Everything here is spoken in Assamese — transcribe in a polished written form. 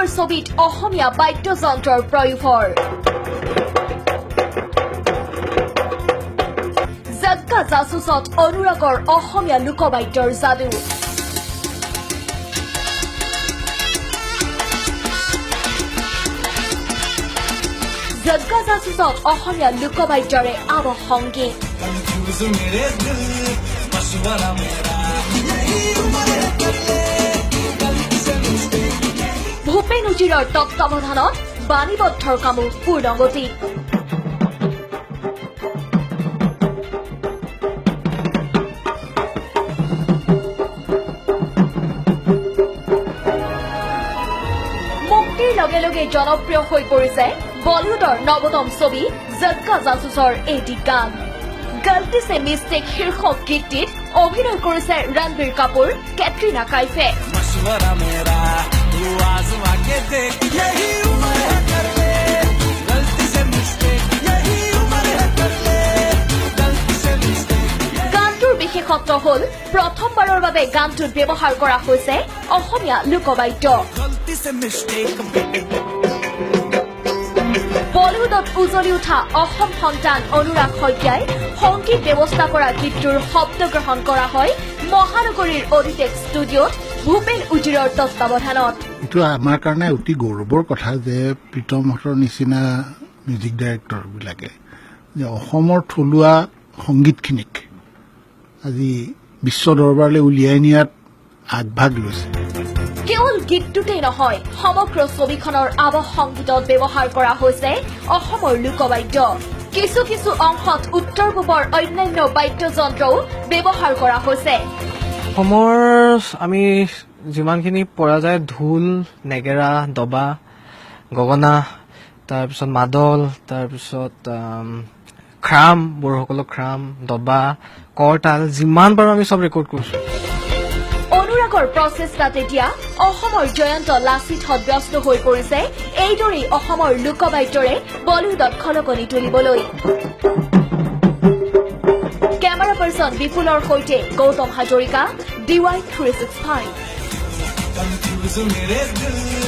বলিউডৰ ছবিত অসমীয়া বাদ্যযন্ত্ৰৰ প্ৰয়োভৰ জাগ্গা জাসুছত অনুৰাগৰ অসমীয়া লোকবাদ্যৰ যাদু জাগ্গা জাসুছত অসমীয়া লোকবাদ্যৰে আৱহংগীত ভূপেন উজিৰৰ তত্বাৱধানত বাণীবদ্ধৰ কামো পূৰ্ণগতি মুক্তিৰ লগে লগে জনপ্ৰিয় হৈ পৰিছে বলিউডৰ নৱতম ছবি জাগ্গা জাসুছৰ এটি গান গলতি সে মিষ্টেক শীৰ্ষক গীতটিত অভিনয় কৰিছে ৰণবীৰ কাপুৰ কেটৰিনা কাইফে গানটোৰ বিশেষত্ব হল প্ৰথমবাৰৰ বাবে গানটোত ব্যৱহাৰ কৰা হৈছে অসমীয়া লোকবাদ্য বলিউডত উজলি উঠা অসম সন্তান অনুৰাগ শইকীয়াই সংগীত ব্যৱস্থা কৰা গীতটোৰ শব্দ গ্ৰহণ কৰা হয় মহানগৰীৰ অডিটেক ষ্টুডিঅ'ত ভূপেন উজিৰৰ তত্বাৱধানত এইটো আমাৰ কাৰণে অতি গৌৰৱৰ কথা যে প্ৰীতমহঁতৰ নিচিনা মিউজিক ডাইৰেক্টৰবিলাকে যে অসমৰ থলুৱা সংগীতখিনিক আজি বিশ্ব দৰবাৰলৈ উলিয়াই নিয়াত আগভাগ লৈছে কেৱল গীতটোতেই নহয় সমগ্ৰ ছবিখনৰ আৱহংগীতত ব্যৱহাৰ কৰা হৈছে অসমৰ লোকবাদ্য কিছু কিছু অংশত উত্তৰ পূবৰ অন্যান্য বাদ্যযন্ত্ৰও ব্যৱহাৰ কৰা হৈছে অসমৰ আমি যিমানখিনি পৰা যায় ঢোল নেগেৰা দবা গগনা তাৰপিছত মাদল তাৰপিছত খ্ৰাম বড়োসকলৰ খ্ৰাম দবা কৰতাল যিমান পাৰোঁ আমি চব ৰেকৰ্ড কৰিছোঁ অনুৰাগৰ প্ৰচেষ্টাত এতিয়া অসমৰ জয়ন্ত লাচিতহঁত ব্যস্ত হৈ পৰিছে এইদৰেই অসমৰ লোকবাদ্যৰে বলিউডত খলকনি তুলিবলৈ কেমেৰা পাৰ্চন বিপুলৰ সৈতে গৌতম হাজৰিকা DY 365